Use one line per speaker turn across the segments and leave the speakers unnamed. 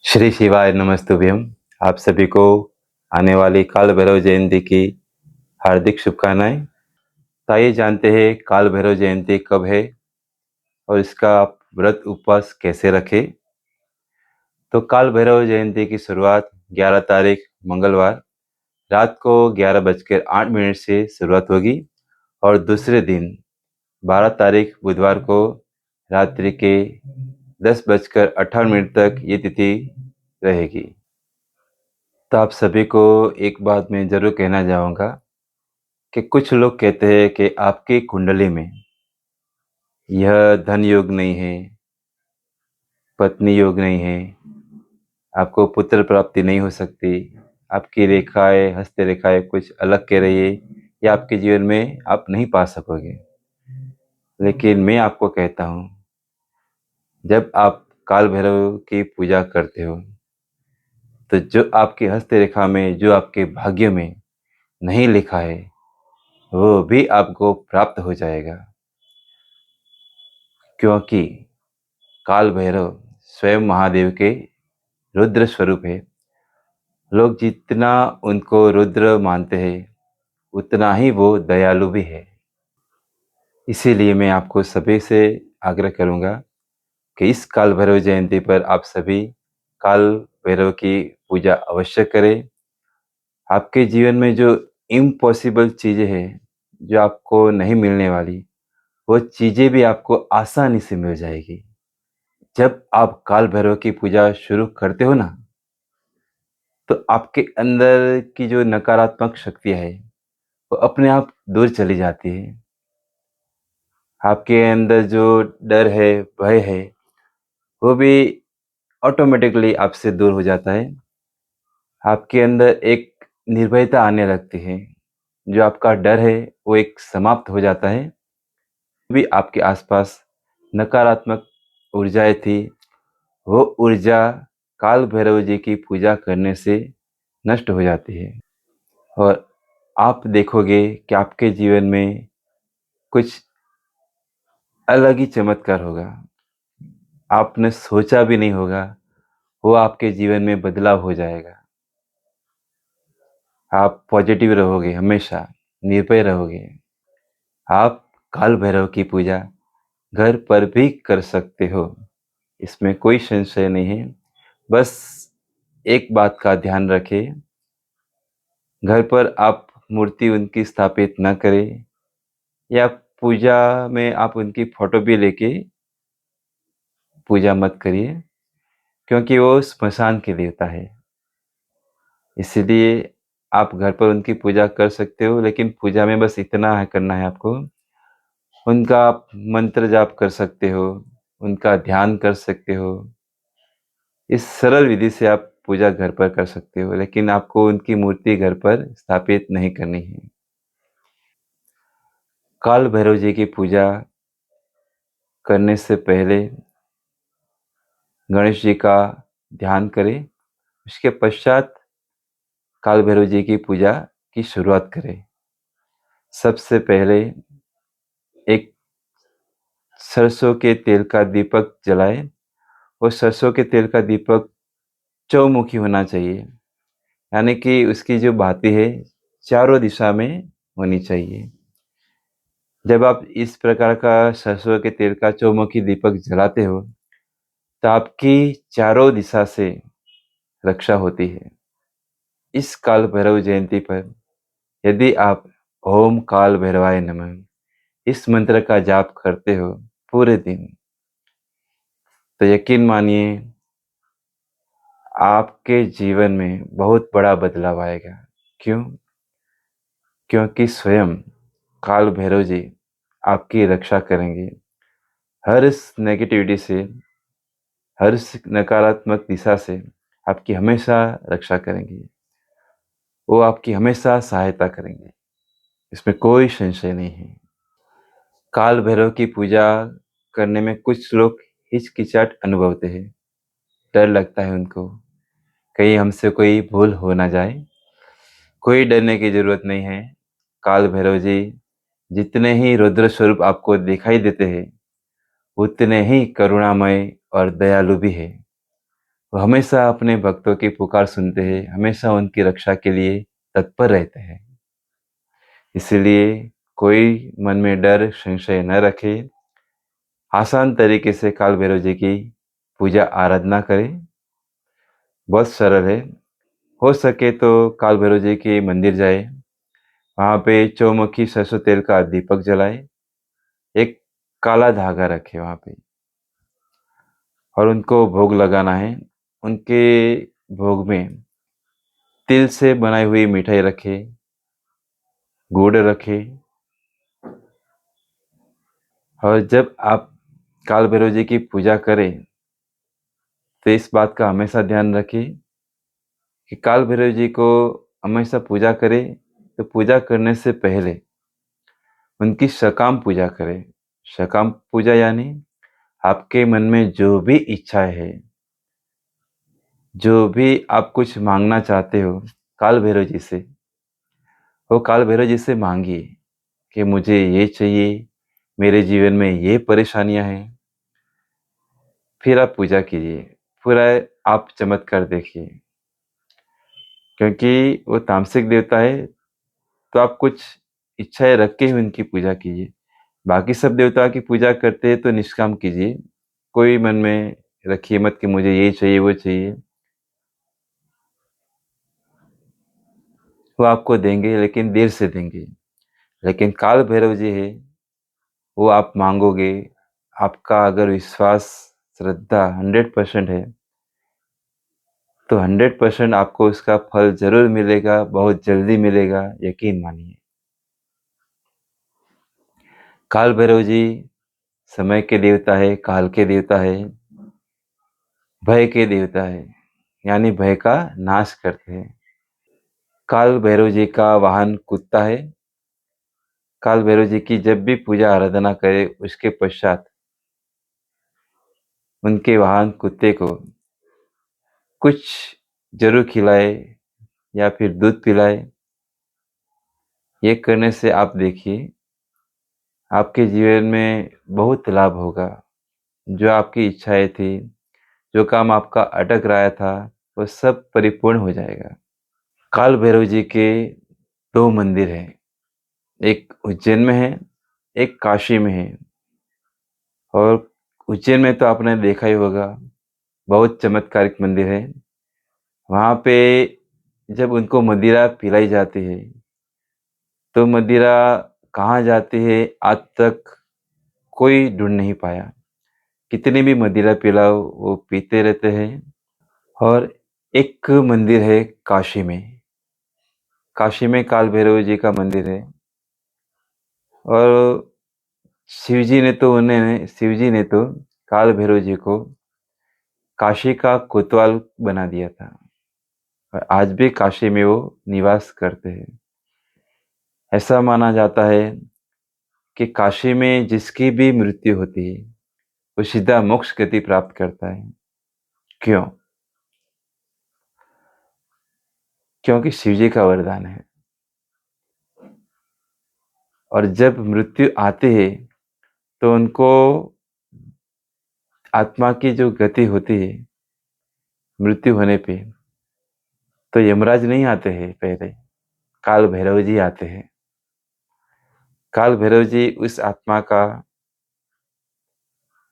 श्री शिवाय नमस्तुभ्यम। आप सभी को आने वाली काल भैरव जयंती की हार्दिक शुभकामनाएं। तो आइए जानते हैं काल भैरव जयंती कब है और इसका आप व्रत उपवास कैसे रखें। तो काल भैरव जयंती की शुरुआत 11 तारीख मंगलवार रात को 11:08 से शुरुआत होगी और दूसरे दिन 12 तारीख बुधवार को रात्रि के 10:58 तक ये तिथि रहेगी। तो आप सभी को एक बात मैं ज़रूर कहना चाहूँगा कि कुछ लोग कहते हैं कि आपकी कुंडली में यह धन योग नहीं है, पत्नी योग नहीं है, आपको पुत्र प्राप्ति नहीं हो सकती, आपकी रेखाएँ, हस्त रेखाएँ कुछ अलग कह रही है या आपके जीवन में आप नहीं पा सकोगे। लेकिन मैं आपको कहता हूँ, जब आप काल भैरव की पूजा करते हो, तो जो आपकी हस्त रेखा में, जो आपके भाग्य में नहीं लिखा है, वो भी आपको प्राप्त हो जाएगा। क्योंकि काल भैरव स्वयं महादेव के रुद्र स्वरूप है। लोग जितना उनको रुद्र मानते हैं, उतना ही वो दयालु भी है। इसीलिए मैं आपको सभी से आग्रह करूँगा कि इस काल भैरव जयंती पर आप सभी काल भैरव की पूजा अवश्य करें। आपके जीवन में जो इम्पॉसिबल चीज़ें हैं, जो आपको नहीं मिलने वाली, वो चीज़ें भी आपको आसानी से मिल जाएगी। जब आप काल भैरव की पूजा शुरू करते हो ना, तो आपके अंदर की जो नकारात्मक शक्तियाँ हैं, वो अपने आप दूर चली जाती है। आपके अंदर जो डर है, भय है, वो भी ऑटोमेटिकली आपसे दूर हो जाता है। आपके अंदर एक निर्भयता आने लगती है। जो आपका डर है, वो एक समाप्त हो जाता है। भी आपके आसपास नकारात्मक ऊर्जाएँ थी, वो ऊर्जा काल भैरव जी की पूजा करने से नष्ट हो जाती है। और आप देखोगे कि आपके जीवन में कुछ अलग ही चमत्कार होगा। आपने सोचा भी नहीं होगा, वो आपके जीवन में बदलाव हो जाएगा। आप पॉजिटिव रहोगे हमेशा, निर्भय रहोगे। आप काल भैरव की पूजा घर पर भी कर सकते हो, इसमें कोई संशय नहीं है। बस एक बात का ध्यान रखें, घर पर आप मूर्ति उनकी स्थापित ना करें या पूजा में आप उनकी फ़ोटो भी लेके पूजा मत करिए, क्योंकि वो स्मशान के देवता है। इसीलिए आप घर पर उनकी पूजा कर सकते हो, लेकिन पूजा में बस इतना है करना है आपको, उनका आप मंत्र जाप कर सकते हो, उनका ध्यान कर सकते हो। इस सरल विधि से आप पूजा घर पर कर सकते हो, लेकिन आपको उनकी मूर्ति घर पर स्थापित नहीं करनी है। काल भैरव जी की पूजा करने से पहले गणेश जी का ध्यान करें, उसके पश्चात काल भैरव जी की पूजा की शुरुआत करें। सबसे पहले एक सरसों के तेल का दीपक जलाएँ और सरसों के तेल का दीपक चौमुखी होना चाहिए, यानी कि उसकी जो बाती है चारों दिशा में होनी चाहिए। जब आप इस प्रकार का सरसों के तेल का चौमुखी दीपक जलाते हो, तो आपकी चारों दिशा से रक्षा होती है। इस काल भैरव जयंती पर यदि आप ओम काल भैरवाय नमः इस मंत्र का जाप करते हो पूरे दिन, तो यकीन मानिए आपके जीवन में बहुत बड़ा बदलाव आएगा। क्यों? क्योंकि स्वयं काल भैरव जी आपकी रक्षा करेंगे। हर इस नेगेटिविटी से, हर इस नकारात्मक दिशा से आपकी हमेशा रक्षा करेंगे। वो आपकी हमेशा सहायता करेंगे, इसमें कोई संशय नहीं है। काल भैरव की पूजा करने में कुछ लोग हिचकिचाहट अनुभवते हैं, डर लगता है उनको, कहीं हमसे कोई भूल हो ना जाए। कोई डरने की ज़रूरत नहीं है। काल भैरव जी जितने ही रुद्र स्वरूप आपको दिखाई देते हैं, उतने ही करुणामय और दयालु भी हैं। वो हमेशा अपने भक्तों की पुकार सुनते हैं, हमेशा उनकी रक्षा के लिए तत्पर रहते हैं। इसलिए कोई मन में डर, संशय न रखे, आसान तरीके से काल भैरव जी की पूजा आराधना करें। बहुत सरल है। हो सके तो काल भैरव जी के मंदिर जाए, वहाँ पे चौमुखी सरसों तेल का दीपक जलाए, एक काला धागा रखे वहाँ पे और उनको भोग लगाना है। उनके भोग में तिल से बनाई हुई मिठाई रखे, गुड़ रखे और जब आप काल भैरव जी की पूजा करें तो इस बात का हमेशा ध्यान रखें कि काल भैरव जी को हमेशा पूजा करें तो पूजा करने से पहले उनकी सकाम पूजा करें। सकाम पूजा यानी आपके मन में जो भी इच्छाएं है, जो भी आप कुछ मांगना चाहते हो काल भैरव जी से, वो काल भैरव जी से मांगिए कि मुझे ये चाहिए, मेरे जीवन में ये परेशानियां हैं। फिर आप पूजा कीजिए, पूरा आप चमत्कार देखिए। क्योंकि वो तामसिक देवता है, तो आप कुछ इच्छाएं रख के ही उनकी पूजा कीजिए। बाकी सब देवता की पूजा करते हैं तो निष्काम कीजिए, कोई मन में रखिए मत कि मुझे ये चाहिए वो चाहिए। वो आपको देंगे लेकिन देर से देंगे। लेकिन काल भैरव जी है, वो आप मांगोगे, आपका अगर विश्वास, श्रद्धा 100% है तो 100% आपको उसका फल जरूर मिलेगा, बहुत जल्दी मिलेगा, यकीन मानिए। काल भैरव जी समय के देवता है, काल के देवता है, भय के देवता है, यानी भय का नाश करते हैं। काल भैरव जी का वाहन कुत्ता है। काल भैरव जी की जब भी पूजा आराधना करे उसके पश्चात उनके वाहन कुत्ते को कुछ जरूर खिलाए या फिर दूध पिलाए। ये करने से आप देखिए आपके जीवन में बहुत लाभ होगा। जो आपकी इच्छाएं थी, जो काम आपका अटक रहा था, वो सब परिपूर्ण हो जाएगा। काल भैरव जी के दो मंदिर हैं, एक उज्जैन में है, एक काशी में है। और उज्जैन में तो आपने देखा ही होगा, बहुत चमत्कारिक मंदिर है। वहाँ पे जब उनको मदिरा पिलाई जाती है तो मदिरा कहाँ जाती है आज तक कोई ढूंढ नहीं पाया। कितनी भी मदिरा पिलाओ वो पीते रहते हैं। और एक मंदिर है काशी में। काशी में काल भैरव जी का मंदिर है। और शिव जी ने तो काल भैरव जी को काशी का कोतवाल बना दिया था और आज भी काशी में वो निवास करते हैं। ऐसा माना जाता है कि काशी में जिसकी भी मृत्यु होती है वो सीधा मोक्ष गति प्राप्त करता है। क्यों? क्योंकि शिव जी का वरदान है। और जब मृत्यु आती है तो उनको आत्मा की जो गति होती है मृत्यु होने पे, तो यमराज नहीं आते हैं, पहले काल भैरव जी आते हैं। काल भैरव जी उस आत्मा का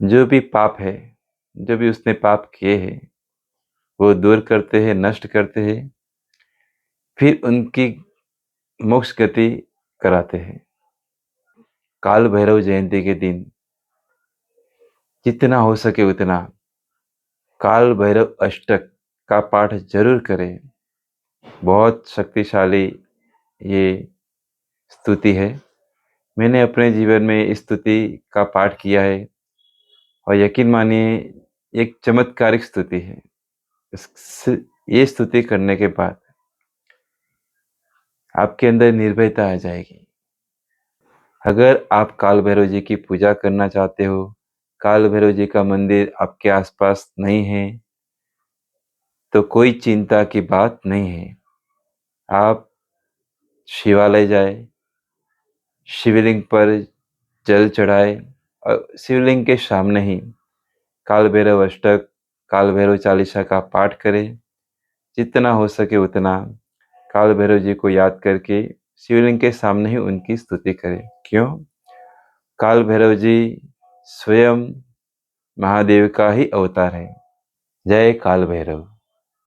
जो भी पाप है, जो भी उसने पाप किए हैं, वो दूर करते हैं, नष्ट करते हैं, फिर उनकी मोक्ष गति कराते हैं। काल भैरव जयंती के दिन जितना हो सके उतना काल भैरव अष्टक का पाठ जरूर करें। बहुत शक्तिशाली ये स्तुति है। मैंने अपने जीवन में इस स्तुति का पाठ किया है और यकीन मानिए एक चमत्कारिक स्तुति है। ये स्तुति करने के बाद आपके अंदर निर्भयता आ जाएगी। अगर आप काल भैरव जी की पूजा करना चाहते हो, काल भैरव जी का मंदिर आपके आसपास नहीं है, तो कोई चिंता की बात नहीं है। आप शिवालय जाए, शिवलिंग पर जल चढ़ाए और शिवलिंग के सामने ही काल भैरव अष्टक काल भैरव चालीसा का पाठ करें। जितना हो सके उतना काल भैरव जी को याद करके शिवलिंग के सामने ही उनकी स्तुति करें। क्यों? काल भैरव जी स्वयं महादेव का ही अवतार है। जय काल भैरव।